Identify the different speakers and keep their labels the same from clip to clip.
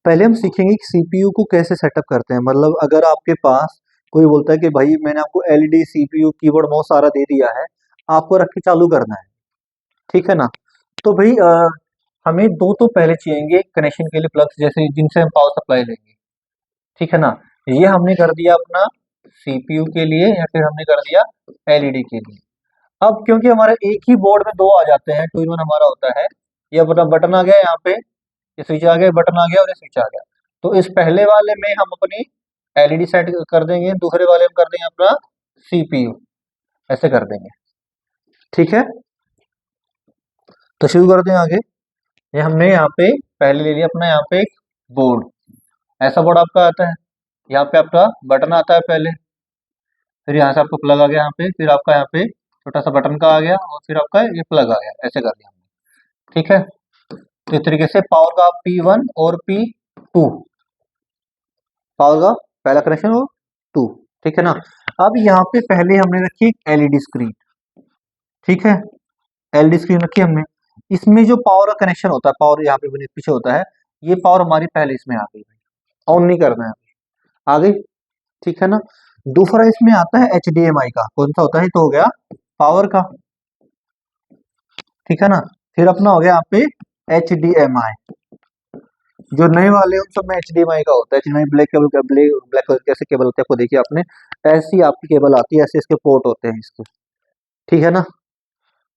Speaker 1: पहले हम सीखेंगे कि सीपीयू को कैसे सेटअप करते हैं। मतलब अगर आपके पास कोई बोलता है कि भाई मैंने आपको एलईडी सीपीयू कीबोर्ड माउस सारा दे दिया है, आपको रख के चालू करना है, ठीक है ना। तो भाई हमें दो तो पहले चाहिए कनेक्शन के लिए प्लग्स, जैसे जिनसे हम पावर सप्लाई लेंगे, ठीक है ना। ये हमने कर दिया अपना सीपीयू के लिए या फिर हमने कर दिया एलईडी के लिए। अब क्योंकि हमारे एक ही बोर्ड में दो आ जाते हैं, टू इन वन हमारा होता है, ये अपना बटन आ गया यहाँ पे, ये स्विच आ गया, बटन आ गया और ये स्विच आ गया। तो इस पहले वाले में हम अपनी एलईडी सेट कर देंगे, दूसरे वाले में कर देंगे अपना सीपीयू, ऐसे कर देंगे, ठीक है। तो शुरू करते हैं आगे। ये हमने यहाँ पे पहले ले लिया अपना यहाँ पे एक बोर्ड, ऐसा बोर्ड आपका आता है। यहाँ पे आपका बटन आता है पहले, फिर यहाँ से आपको प्लग आ गया यहाँ पे, फिर आपका यहाँ पे छोटा सा बटन का आ गया और फिर आपका ये प्लग आ गया, ऐसे कर दिया हमने, ठीक है। तो इस तरीके से पावर का P1 और P2, पावर का पहला कनेक्शन और 2, ठीक है ना। अब यहाँ पे पहले हमने रखी एक एलईडी स्क्रीन, ठीक है, एलईडी स्क्रीन रखी हमने। इसमें जो पावर का कनेक्शन होता है, पावर यहाँ पे पीछे होता है, ये पावर हमारी पहले इसमें आ गई, ऑन नहीं करना है, आ गई, ठीक है ना। दूसरा इसमें आता है HDMI का, कौन सा होता है, तो हो गया पावर का, ठीक है ना। फिर अपना हो गया यहाँ पे HDMI, जो नए वाले उन सब में HDMI का होता है। HDMI ब्लैक केबल का, ब्लैक कलर के ऐसे केबल होते हैं, आपको देखिए आपने, ऐसी आपकी केबल आती है, ऐसे इसके पोर्ट होते हैं इसके, ठीक है ना।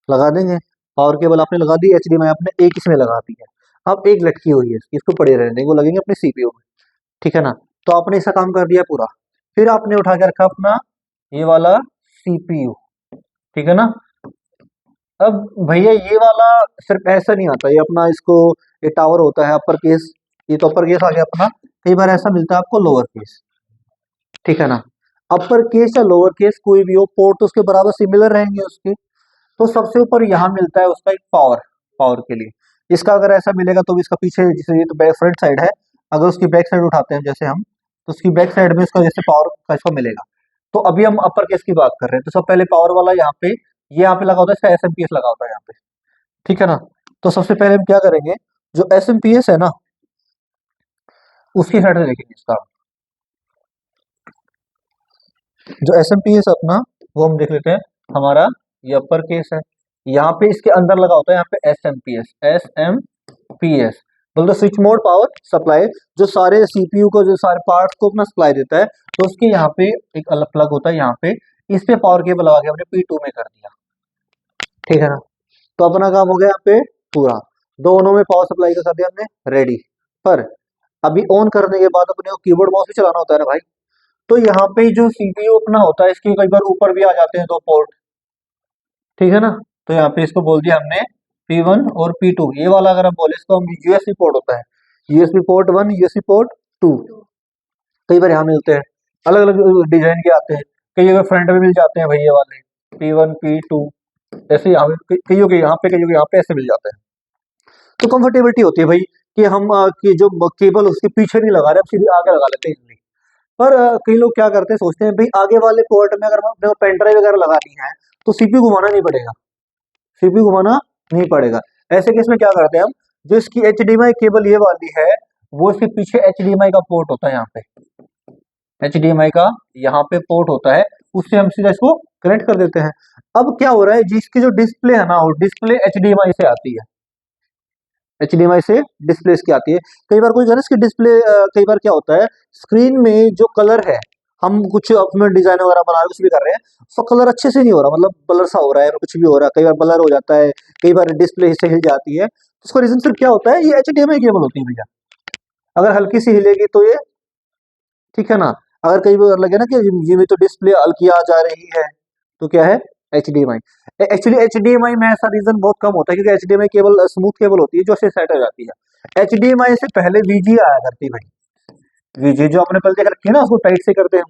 Speaker 1: लगा देंगे, पावर केबल आपने लगा दी, HDMI आपने एक इसमें लगा दी है। अब एक लटकी हुई है इसकी, इसको पड़े रहने देंगे, वो लगेंगे अपने सीपीयू में, ठीक है ना। तो आपने इसका काम कर दिया पूरा। फिर आपने उठा के रखा अपना ये वाला सीपीयू, ठीक है ना। अब भैया ये वाला सिर्फ ऐसा नहीं आता, ये अपना इसको, ये टावर होता है अपर केस, ये तो अपर केस आ गया अपना। कई बार ऐसा मिलता है आपको लोअर केस, ठीक है ना। अपर केस या लोअर केस कोई भी हो, पोर्ट तो उसके बराबर सिमिलर रहेंगे उसके। तो सबसे ऊपर यहाँ मिलता है उसका एक पावर, पावर के लिए इसका अगर ऐसा मिलेगा तो भी इसका पीछे, जैसे ये तो बैक फ्रंट साइड है, अगर उसकी बैक साइड उठाते हैं जैसे हम, तो उसकी बैक साइड में इसका जैसे पावर का इसका मिलेगा। तो अभी हम अपर केस की बात कर रहे हैं, तो सब पहले पावर वाला यहाँ पे, ये यहाँ पे लगा होता है, इसका एसएमपीएस लगा होता है यहाँ पे, ठीक है ना। तो सबसे पहले हम क्या करेंगे, जो एसएमपीएस है ना, उसकी साइड से देखेंगे इसका, जो एसएमपीएस अपना, वो हम देख लेते हैं। हमारा ये अपर केस है, यहाँ पे इसके अंदर लगा होता है यहाँ पे एसएमपीएस, एसएमपीएस बोल दो स्विच मोड पावर सप्लाई, जो सारे सीपीयू को, जो सारे पार्ट्स को अपना सप्लाई देता है। तो उसके यहाँ पे एक अलग प्लग होता है यहाँ पे, इस पे पावर केबल लगा के हमने P2 में कर दिया, ठीक है ना। तो अपना काम हो गया यहाँ पे पूरा, दोनों में पावर सप्लाई का कर दिया हमने रेडी। पर अभी ऑन करने के बाद अपने को कीबोर्ड माउस भी चलाना होता है ना भाई। तो यहाँ पे जो सीपीयू अपना होता है, इसके कई बार ऊपर भी आ जाते हैं दो पोर्ट, ठीक है ना। तो यहाँ पे इसको बोल दिया हमने P1 और P2, ये वाला अगर हम बोले इसको हम यूएसबी पोर्ट होता है, यूएसबी पोर्ट 1, यूएसबी पोर्ट 2, कई बार यहाँ मिलते हैं, अलग अलग डिजाइन के आते हैं, कई जगह फ्रंट में मिल जाते हैं भैया वाले P1 P2, ऐसे यहाँ कईयों के यहाँ पे, कईयों के यहाँ पे ऐसे मिल जाते हैं। तो कंफर्टेबिलिटी होती है भाई कि हम कि जो केबल उसके पीछे नहीं लगा रहे, हम सीधे आगे लगा लेते हैं इजीली। पर कई लोग क्या करते हैं, सोचते हैं भाई आगे वाले पोर्ट में अगर हमने पेन ड्राइव वगैरह लगानी है तो सीपीयू घुमाना नहीं पड़ेगा, सीपीयू घुमाना नहीं पड़ेगा। ऐसे केस में क्या करते हैं हम, जो इसकी HDMI केबल ये वाली है, वो इसके पीछे HDMI का पोर्ट होता है, यहाँ पे HDMI का यहाँ पे पोर्ट होता है, उससे हम सीधा इसको कनेक्ट कर देते हैं। अब क्या हो रहा है, जिसकी जो डिस्प्ले है ना, वो डिस्प्ले HDMI से आती है, HDMI से डिस्प्ले इसकी आती है। कई बार कोई इसकी डिस्प्ले, कई बार क्या होता है, स्क्रीन में जो कलर है, हम कुछ अपने डिजाइन वगैरह बना रहे हैं, कुछ भी कर रहे हैं, उसका कलर अच्छे से नहीं हो रहा, मतलब ब्लर सा हो रहा है, कुछ भी हो रहा है, कई बार ब्लर हो जाता है, कई बार डिस्प्ले हिस्से हिल जाती है। उसका रीजन सिर्फ क्या होता है, ये HDMI केबल होती है भैया, अगर हल्की सी हिलेगी तो ये, ठीक है ना। अगर कई बार लगे ना कि ये में तो डिस्प्ले हल्की आ जा रही है, तो क्या है, HDMI। एक्चुअली HDMI में ऐसा रीजन बहुत कम होता है, क्योंकि HDMI केबल स्मूथ केबल होती है, जो ऐसे सेट हो जाती है। HDMI से पहले VGA आया करती भाई, VGA जो आपने पहले देख रखी है ना, उसको टाइट से करते हैं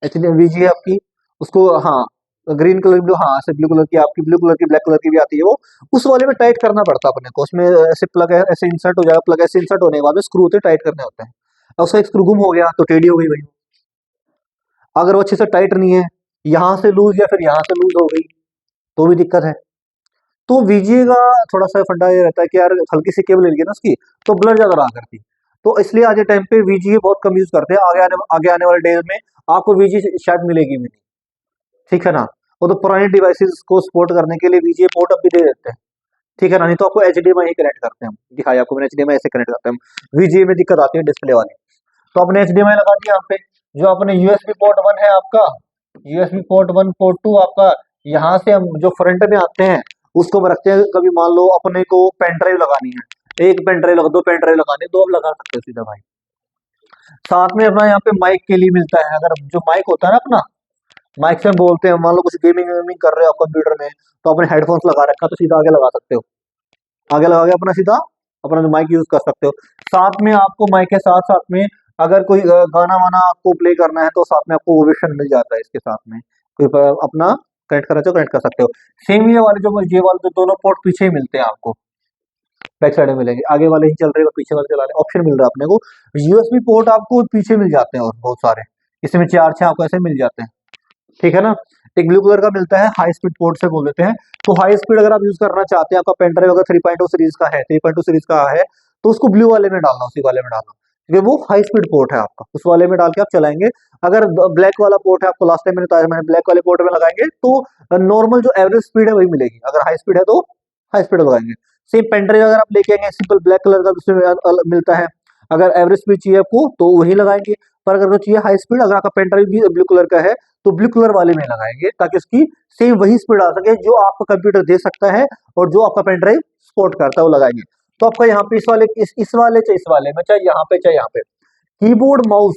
Speaker 1: HDMI VGA आपकी, उसको, हाँ, ग्रीन कलर ब्लू, हाँ ऐसे ब्लू कलर की आपकी, ब्लू कलर की, ब्लैक कलर की भी आती है वो, उस वाले में टाइट करना पड़ता है अपने को, उसमें ऐसे प्लग ऐसे इंसर्ट हो जाएगा, प्लग ऐसे इंसर्ट होने के बाद में स्क्रू होते टाइट करने होते हैं, और उसका एक स्क्रू गुम हो गया तो टेढ़ी हो गई भाई, अगर वो अच्छे से टाइट नहीं है, यहाँ से लूज या फिर यहाँ से लूज हो गई तो भी दिक्कत है। तो VGA का थोड़ा सा फंडा ये रहता है कि यार हल्की सी केबल ले ली ना उसकी, तो ब्लर ज्यादा रहा करती। तो इसलिए आज के टाइम पे वीजीए बहुत कम यूज करते हैं। आगे आने वाले डेज में आपको वीजीए शायद मिलेगी भी नहीं, ठीक है ना। वो तो पुराने डिवाइसेस को सपोर्ट करने के लिए वीजीए पोर्ट अब भी दे देते हैं, ठीक है ना। नहीं तो आपको एचडीएमआई ही कनेक्ट करते हैं हम, दिखाया आपको मैंने, एचडीएमआई ऐसे कनेक्ट करते हैं हम। वीजीए में दिक्कत आती है डिस्प्ले वाली, तो आपने एचडीएमआई लगा दिया यहाँ पे। जो अपने यूएसबी पोर्ट 1 है आपका, यूएसबी पोर्ट 1 पोर्ट 2 आपका, यहाँ से हम जो फ्रंट में आते हैं उसको हम रखते हैं। कभी मान लो अपने को पेन ड्राइव लगानी है, एक पेन ड्राइव लगा, दो पेन ड्राइव लगाने, दो आप लगा सकते हो सीधा भाई। साथ में अपना यहाँ पे माइक के लिए मिलता है। अगर जो माइक होता है ना अपना, माइक से हम बोलते हैं, मान लो कुछ गेमिंग वेमिंग कर रहे हो आप कंप्यूटर में, तो अपने हेडफोन्स लगा रखा तो सीधा आगे लगा सकते हो, आगे लगा के अपना सीधा अपना जो माइक यूज कर सकते हो। साथ में आपको माइक के साथ साथ में अगर कोई गाना वाना आपको प्ले करना है तो साथ में आपको ओवेशन मिल जाता है इसके साथ में, कोई अपना कनेक्ट करना चाहो कनेक्ट कर सकते हो। सेम ये वाले जो दोनों पोर्ट पीछे ही मिलते हैं आपको, बैक साइड में मिलेंगे, आगे वाले ही चल रहे हैं पीछे वाले चला रहे, ऑप्शन मिल रहा है अपने को। यूएसबी पोर्ट आपको पीछे मिल जाते हैं और बहुत सारे, इसमें चार छह आपको ऐसे मिल जाते हैं, ठीक है ना। एक ब्लू कलर का मिलता है, हाई स्पीड पोर्ट से बोल देते हैं। तो हाई स्पीड अगर आप यूज करना चाहते हैं, आपका पेन ड्राइव अगर 3.0 सीरीज का है, 3.2 सीरीज का है, तो उसको ब्लू वाले में डालना, उसी वाले में डालना, क्योंकि वो हाई स्पीड पोर्ट है आपका, उस वाले में डाल के आप चलाएंगे। अगर ब्लैक वाला पोर्ट है, आपको लास्ट टाइम मैंने बताया, मैंने ब्लैक वाले पोर्ट में लगाएंगे तो नॉर्मल जो एवरेज स्पीड है वही मिलेगी। अगर हाई स्पीड है तो हाई स्पीड लगाएंगे। सेम पेन ड्राइव अगर आप लेके आएंगे, सिंपल ब्लैक कलर का उसमें मिलता है, अगर एवरेज स्पीड चाहिए आपको तो वही लगाएंगे। पर अगर वो चाहिए हाई स्पीड, अगर आपका पेन ड्राइव भी ब्लू कलर का है तो ब्लू कलर वाले में लगाएंगे, ताकि उसकी सेम वही स्पीड आ सके जो आपका कंप्यूटर दे सकता है और जो आपका पेन ड्राइव सपोर्ट करता है वो लगाएंगे। तो आपका यहाँ पे इस वाले चाहे इस वाले में, चाहे यहाँ पे चाहे यहाँ पे, कीबोर्ड माउस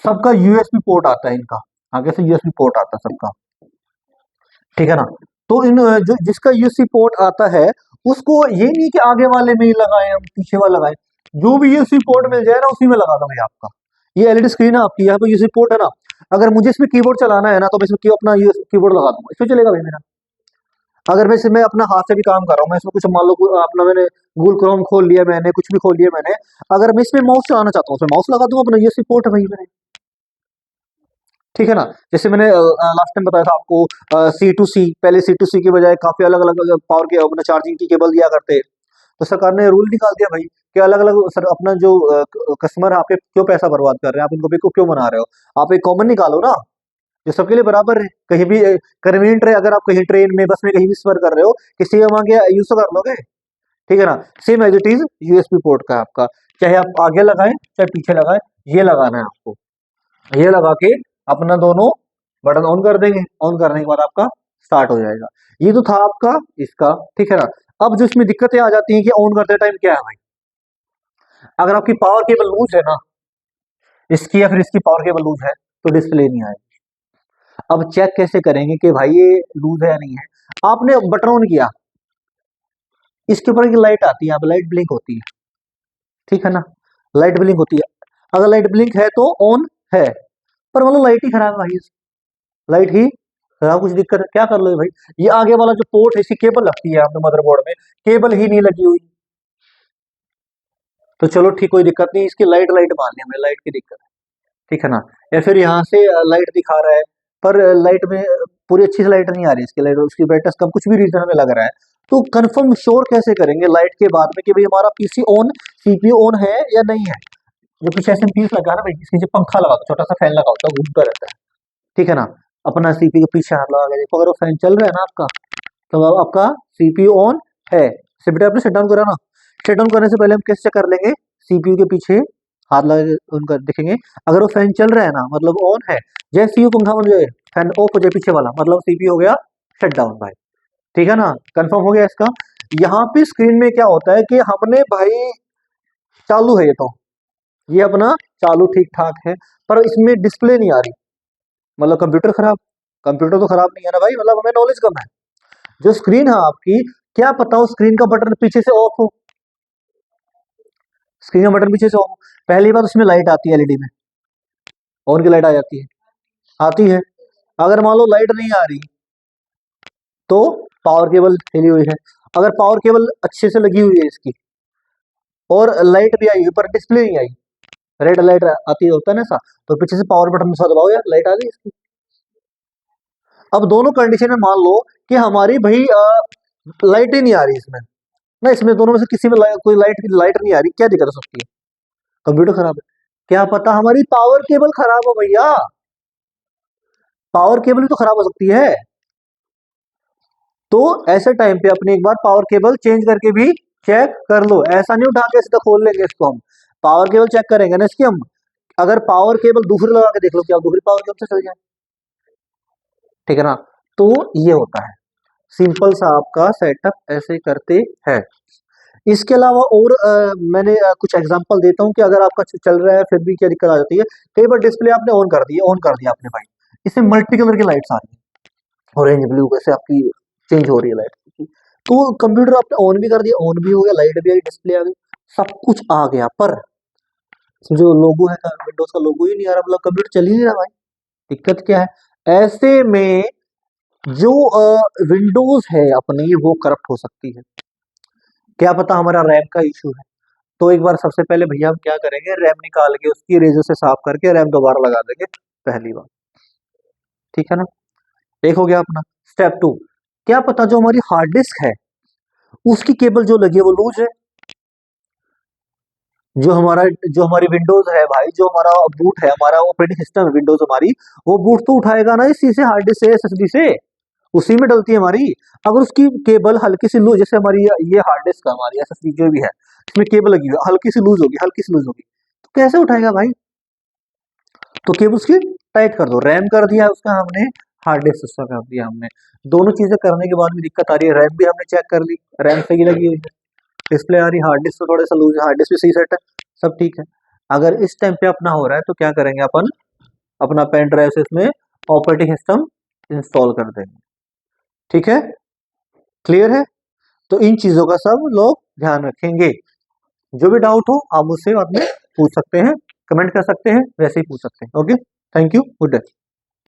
Speaker 1: सबका यूएसबी पोर्ट आता है इनका, आगे से यूएसबी पोर्ट आता है सबका, ठीक है ना। तो इन जो जिसका यूएसबी पोर्ट आता है उसको ये नहीं कि आगे वाले में ही लगाए हम पीछे वाला लगाए, जो भी यूएसबी पोर्ट मिल जाए ना उसी में लगा दूंगा आपका। ये एलईडी स्क्रीन है आपकी, यहाँ पे यूएसबी पोर्ट है ना, अगर मुझे इसमें कीबोर्ड चलाना है ना तो मैं इसमें अपना कीबोर्ड लगा दूंगा, इसमें चलेगा भाई मेरा। अगर मैं अपना हाथ से भी काम कर रहा हूँ, मैं इसमें कुछ मान लो अपना मैंने गूगल क्रोम खोल लिया, मैंने कुछ भी खोल लिया मैंने, अगर मैं इसमें माउस चलाना चाहता हूँ उसमें माउस लगा दूंगा, अपना यूएसबी पोर्ट है भाई मेरे, ठीक है ना। जैसे मैंने लास्ट टाइम बताया था आपको, सी टू सी, पहले सी टू सी के बजाय काफी अलग अलग पावर के अपना चार्जिंग की केबल दिया करते, तो सरकार ने रूल निकाल दिया भाई कि अलग अलग सर अपना जो कस्टमर आपके क्यों पैसा बर्बाद कर रहे हैं, आप इनको बेवकूफ क्यों बना रहे हो, आप एक कॉमन निकालो ना जो सबके लिए बराबर है, कहीं भी कन्वीनियंट रहे। अगर आप कहीं ट्रेन में बस में कहीं भी सफर कर रहे हो, किसी हम आगे यूज तो कर लोगे, ठीक है ना। Same as it is USB port का आपका, चाहे आप आगे लगाएं चाहे पीछे लगाएं, ये लगाना है आपको। ये लगा के अपना दोनों बटन ऑन कर देंगे, ऑन करने के बाद आपका स्टार्ट हो जाएगा। ये तो था आपका इसका, ठीक है ना। अब जो इसमें दिक्कतें आ जाती हैं कि ऑन करते टाइम क्या है भाई, अगर आपकी पावर केबल लूज है ना, इसकी या फिर इसकी पावर केबल लूज है तो डिस्प्ले नहीं आएगी। अब चेक कैसे करेंगे कि भाई ये लूज है या नहीं है, आपने बटन ऑन किया, इसके ऊपर एक लाइट आती है, यहाँ पे लाइट ब्लिंक होती है, ठीक है ना, लाइट ब्लिंक होती है। अगर लाइट ब्लिंक है तो ऑन है, पर मतलब लाइट ही खराब है भाई, लाइट ही खराब, कुछ दिक्कत है क्या कर लो भाई। ये आगे वाला जो पोर्ट है इसकी केबल लगती है आपके मदरबोर्ड में, केबल ही नहीं लगी हुई, तो चलो ठीक, कोई दिक्कत नहीं, इसकी लाइट लाइट मान लिया, हमें लाइट की दिक्कत है, ठीक है ना। या फिर यहाँ से लाइट दिखा रहा है पर लाइट में पूरी अच्छी से लाइट नहीं आ रही, इसकी लाइट उसकी ब्राइटनेस कम, कुछ भी रीजन हमें लग रहा है, तो कंफर्म श्योर कैसे करेंगे लाइट के बाद में कि भाई हमारा पीसी ऑन, सीपीयू ऑन है या नहीं है। जो पीछे एसएमपीएस लगा ना भाई, इसके नीचे पंखा लगा दो, छोटा सा फैन लगा होता है, घूमता रहता है, ठीक है ना। अपना सीपीयू के पीछे हाथ लगा के देखो, अगर वो फैन चल रहा है ना आपका, तो आपका सीपीयू ऑन है। जैसे बेटा आपने शट डाउन करा ना, शट डाउन करने से पहले हम कैसे चेक कर लेंगे, सीपीयू के पीछे हाथ लगा के उनका देखेंगे, अगर वो फैन चल रहा है ना मतलब ऑन है, जैसे ही पंखा बन जाए फैन ऑफ हो जाए पीछे वाला, मतलब सीपीयू हो गया शट डाउन भाई, ठीक है ना। कंफर्म हो गया इसका। यहाँ पे स्क्रीन में क्या होता है कि हमने भाई चालू है ये अपना चालू ठीक ठाक है, पर इसमें डिस्प्ले नहीं आ रही, मतलब कंप्यूटर खराब, कंप्यूटर तो खराब नहीं है ना भाई, मतलब हमें नॉलेज कम है। जो स्क्रीन है आपकी, क्या पता हो स्क्रीन का बटन पीछे से ऑफ हो, स्क्रीन का बटन पीछे से ऑफ हो, पहली बात उसमें लाइट आती है एलईडी में, ऑन की लाइट आ जाती है, आती है। अगर मान लो लाइट नहीं आ रही तो पावर केबल हिली हुई है, अगर पावर केबल अच्छे से लगी हुई है इसकी और लाइट भी आई पर डिस्प्ले नहीं आई, रेड लाइट आती होता है ना ऐसा, तो पीछे से पावर बटन दूसरा दबाओ यार, लाइट आ गई इसकी। अब दोनों कंडीशन में मान लो कि हमारी भाई लाइट ही नहीं आ रही इसमें, ना, इसमें दोनों में से किसी में कोई लाइट नहीं आ रही, क्या दिक्कत हो सकती है? कंप्यूटर खराब है। क्या पता हमारी पावर केबल खराब हो भैया, पावर केबल भी तो खराब हो सकती है। तो ऐसे टाइम पे अपने एक बार पावर केबल चेंज करके भी चेक कर लो, ऐसा नहीं उठा के सीधा खोल लेंगे इसको हम, पावर केबल चेक करेंगे ना इसकी हम। अगर पावर केबल दूसरी लगा के देख लो, क्या दूसरी पावर केबल से चल जाए, ठीक है ना। तो ये होता है सिंपल सा आपका सेटअप, ऐसे करते हैं। इसके अलावा और मैंने कुछ एग्जांपल देता हूं कि अगर आपका चल रहा है फिर भी क्या दिक्कत आ जाती है। कई बार डिस्प्ले आपने ऑन कर दिया आपने भाई, इसमें मल्टी कलर की लाइट्स आ रही है, ऑरेंज ब्लू कैसे आपकी चेंज हो रही है लाइट। तो कंप्यूटर आपने ऑन भी कर दिया, ऑन भी हो गया, लाइट भी आई, डिस्प्ले आ गई, सब कुछ आ गया, पर जो लोगो है विंडोज का लोगो ही नहीं आ रहा, मतलब कंप्यूटर चल ही नहीं रहा भाई। दिक्कत क्या है? ऐसे में जो विंडोज है अपनी वो करप्ट हो सकती है। क्या पता हमारा रैम का इशू है। तो एक बार सबसे पहले भैया हम क्या करेंगे, रैम निकाल के उसकी रेजर से साफ करके रैम दोबारा लगा देंगे पहली बार, ठीक है ना। एक हो गया अपना। स्टेप 2, क्या पता जो हमारी हार्ड डिस्क है उसकी केबल जो लगी है वो लूज है। जो हमारी विंडोज है भाई, जो हमारा बूट है, हमारा ऑपरेटिंग सिस्टम है विंडोज हमारी, वो बूट तो उठाएगा ना इसी से, हार्ड डिस्क से, एसएसडी से, उसी में डलती है हमारी। अगर उसकी केबल हल्की सी लूज, जैसे हमारी ये हार्ड डिस्क है, हमारी एसएसडी जो भी है, इसमें केबल लगी हुई है, हल्की सी लूज होगी, हल्की सी लूज होगी, तो कैसे उठाएगा भाई? तो केबल उसकी टाइट कर दो। रैम कर दिया उसका हमने, हार्ड डिस्क उसका कर दिया हमने। दोनों चीजें करने के बाद में दिक्कत आ रही है, रैम भी हमने चेक कर ली, रैम सही लगी हुई है, डिस्प्ले आ रही, हार्ड डिस्क तो थोड़ा सा लूज है, हार्ड डिस्क भी सही सेट है, सब ठीक है। अगर इस टाइम पे अपना हो रहा है तो क्या करेंगे अपन, अपना पेन ड्राइव से इसमें ऑपरेटिंग सिस्टम इंस्टॉल कर देंगे, ठीक है, क्लियर है। तो इन चीजों का सब लोग ध्यान रखेंगे। जो भी डाउट हो आप मुझसे बाद में पूछ सकते हैं, कमेंट कर सकते हैं, वैसे ही पूछ सकते हैं। Okay, thank you, good day.